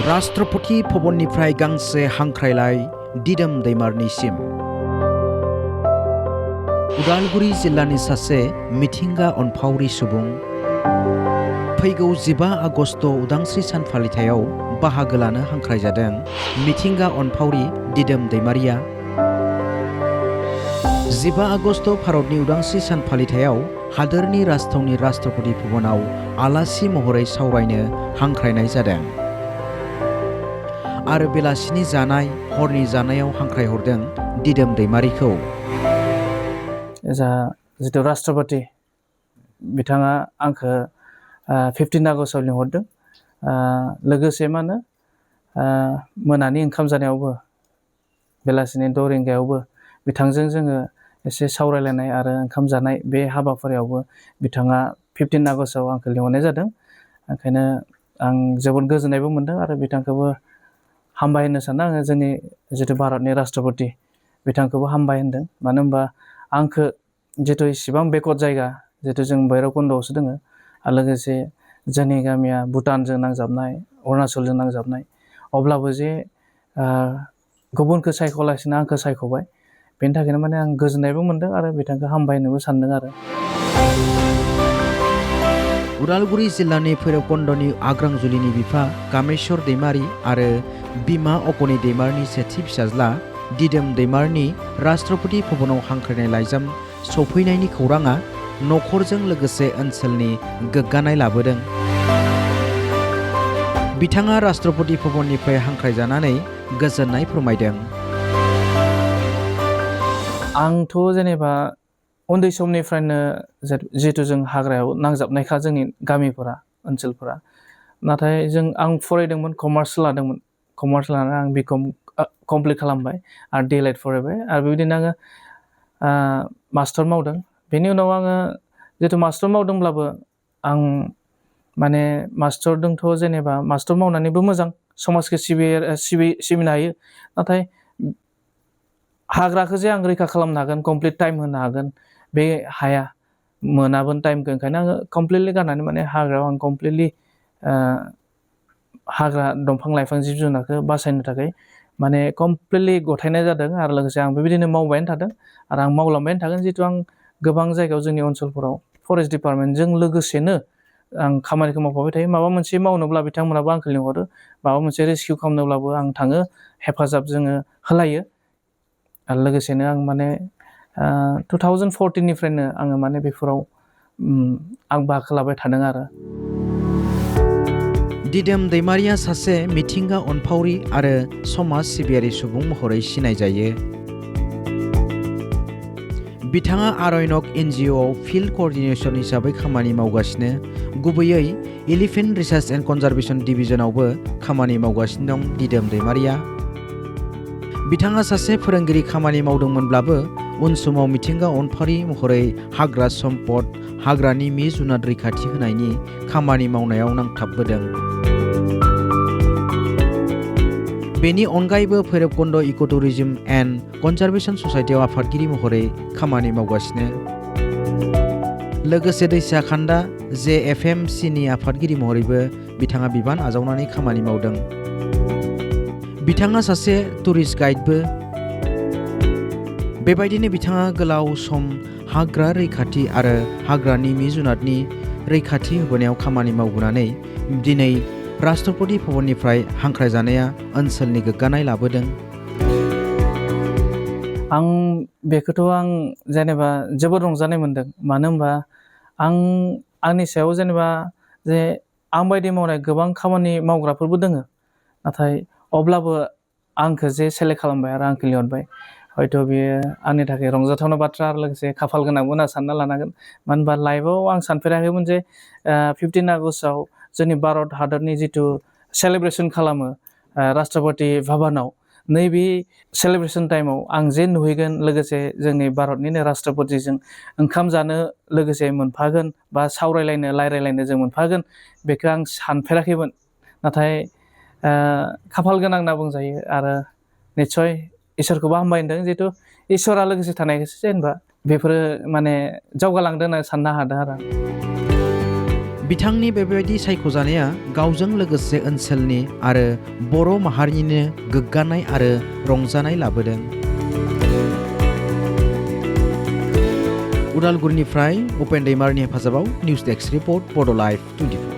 राष्ट्रपति भबननिफ्राय गांसे हांख्रायलाय दिदोम दैमारनिसिम। उदालगुरि जिल्लानि सासे मिथिंगा अनफावरि सुबुं फैगौ 15 आगस्ट उदांस्रि सान फालिथायाव बाहागो लानो हांख्रायजादों मिथिंगा अनफावरि दिदोम दैमारिया। 15 आगस्ट भारतनि उदांस्रि सान फालिथायाव हादोरनि राजथावनि राष्ट्रपति भवनाव आलासि महरै सावरायनो हांख्रायनाय जादों आरो बेलासिनि जानाय हरनि जानायाव हांख्रायहरदों दिदोम दैमारिखौ। जितु राष्ट्रपति बिथाङा आंखौ 15 आगस्टआव लिंहरदों। लोगोसे मा होनो मोनानि ओंखाम जानायावबो बेलासिनि 6 रिंगायावबो बिथांजों जोङो एसे सावरायलायनाय आरो ओंखाम जानाय बे हाबाफारियावबो बिथाङा 15 आगस्टआव आंखौ लिंहरनाय जादों। ओंखायनो आं जोबोद गोजोननायबो मोनदों आरो बिथांखौबो हामबाय होननो सानो आङो। जोंनि जितु भारतनि राष्ट्रपति बिथांखौबो हामबाय होनदों। मानो होनबा आंखौ जितु इसिबां बेकवार्ड जायगा जितु जों भैरबकुन्दआवसो दोङो आरो लोगोसे जोंनि गामिया भुटानजों नांजाबनाय अरुणाचलजों नांजाबनाय, अब्लाबो जे गुबुनखौ सायख'लासिनो आंखौ सायख'बाय, बेनि थाखायनो माने आं गोजोननायबो मोनदों आरो बिथांखौ हामबाय होननोबो सानदों आरो। उदालगुरि जिल्लानि भैरबकुन्दनि आग्रांजुलिनि बिफा कामेश्वर दैमारि आरो बिमा अकनि दैमारनि सेथि फिसाज्ला दिदोम दैमारनि राष्ट्रपति भवनाव हांख्रायनाय लाइजाम सफैनायनि खौराङा नखरजों लोगोसे ओनसोलनि गोग्गानाय लाबोदों। बिथाङा राष्ट्रपति भवननिफ्राय हांख्रायजानानै गोजोननाय फोरमायदों। आंथ' जेनेबा उन्दै समनिफ्रायनो जिहेतु जों हाग्रायाव नांजाबनायखा जोंनि गामिफोरा ओनसोलफोरा, नाथाय आं फरायदोंमोन, कमार्स लादोंमोन। कमार्स लानानै आं बिकम कमप्लिट खालामबाय आरो डिएलएड फरायबाय आरो बेबायदिनो आङो मास्टार मावदों। बेनि उनाव आङो जितु मास्टार मावदोंब्लाबो आं माने मास्टारदोंथ' जेनेबा मास्टार मावनानैबो मोजां समाजखौ सिबिनो हायो, नाथाय हाग्राखौ जे आं रैखा खालामनो हागोन, कमप्लिट टाइम होनो हागोन, बे हाया, मोनाबो टाइमखौ। ओंखायनो आङो कमप्लिटलि गारनानै माने हाग्रायाव आं कमप्लिटलि हाग्रा दंफां लाइफां जिब जुनारखौ बासायनो थाखाय माने कमप्लिटलि गथायनाय जादों आरो लोगोसे आं बेबायदिनो मावबायानो थादों आरो आं मावलांबायानो थागोन। जितु आं गोबां जायगायाव जोंनि ओनसोलफोराव फरेस्ट डिपार्टमेन्टजों लोगोसेनो आं खामानिखौ मावफाबाय थायो। माबा मोनसे मावनोब्ला बिथांमोनाबो आंखौ लिंहरो, माबा मोनसे रेस्किउ खालामनोब्लाबो आं थाङो, हेफाजाब जोङो होलायो। आरो लोगोसेनो आं माने 2014निफ्रायनो आङो माने बेफोराव आं बाहागो लाबाय थादों आरो। दिदोम दैमारिया सासे मिथिंगा अनफावरि आरो समाज सिबियारि सुबुं महरै सिनायजायो। बिथाङा आरयनक एनजिअ'आव फिल्ड क'अर्डिनेटर हिसाबै खामानि मावगासिनो, गुबैयै एलिफेन्ट रिसार्च एन्ड कनजारभेशन डिभिजनावबो खामानि मावगासिनो दं दिदोम दैमारिया। बिथाङा सासे फोरोंगिरि खामानि मावदोंमोनब्लाबो उन समाव मिथिंगा अनफावरि महरै हाग्रा सम्पद, हाग्रानि मि जुनाद रैखाथि होनायनि खामानि मावनायाव नांथाबबोदों। बेनि अनगायैबो भैरबकुन्द इक' टुरिज्म एन्ड कनजारभेशन ससाइटियाव आफादगिरि महरै खामानि मावगासिनो। लोगोसे दैसा खान्दा JFMCनि आफादगिरि महरैबो बिथाङा बिबान आजावनानै खामानि मावदों। बिथाङा सासे टुरिस्ट गाइडबो। बेबायदिनो बिथाङा गोलाव सम हाग्रा रैखाथि आरो हाग्रानि मि जुनादनि रैखाथि होबोनायाव खामानि मावबोनानै दिनै राष्ट्रपति भवननिफ्राय हांख्रायजानाया ओनसोलनि गोग्गानाय लाबोदों। आं बेखौथ' आं जेनेबा जोबोद रंजानाय मोनदों। मानो होनबा आंनि सायाव जेनेबा जे आं बायदि मावनाय गोबां खामानि मावग्राफोरबो दोङो, नाथाय अब्लाबो आंखौ जे सेलेक्ट खालामबाय आरो आंखौ लिंहरबाय, हयथ' बेयो आंनि थाखाय रंजाथावना बाथ्रा आरो लोगोसे खाफाल गोनांबो होनना सानना लानांगोन। मानो होनबा लाइफआव आं सानफेराखैमोन जे 15 आगस्टआव जोंनि भारत हादरनि जितु सेलेब्रेसन खालामो राष्ट्रपति भवनाव, नैबे सेलेब्रेसन टाइमाव आं जे नुहैगोन, लोगोसे जोंनि भारतनिनो राष्ट्रपतिजों ओंखाम जानो लोगोसे मोनफागोन बा सावरायलायनो रायलायलायनो जों मोनफागोन, बेखौ आं सानफेराखैमोन। नाथाय खाफाल गोनां होनना बुंजायो आरो निस्सय इसोरखौबो हामबाय होनदों, जिहेतु इसोरा लोगोसे थानायखायसो जेनेबा बेफोरो माने जौगालांदों होनना साननो हादों आरो। बिथांनि बेबायदि सायख'जानाया गावजों लोगोसे ओनसोलनि आरो बर' माहारिनिनो गोग्गानाय आरो रंजानाय लाबोदों। उदालगुरिनिफ्राय उपेन दैमारिनि हेफाजाबाव निउस डेस्क रिपर्ट बड' लाइभ 24।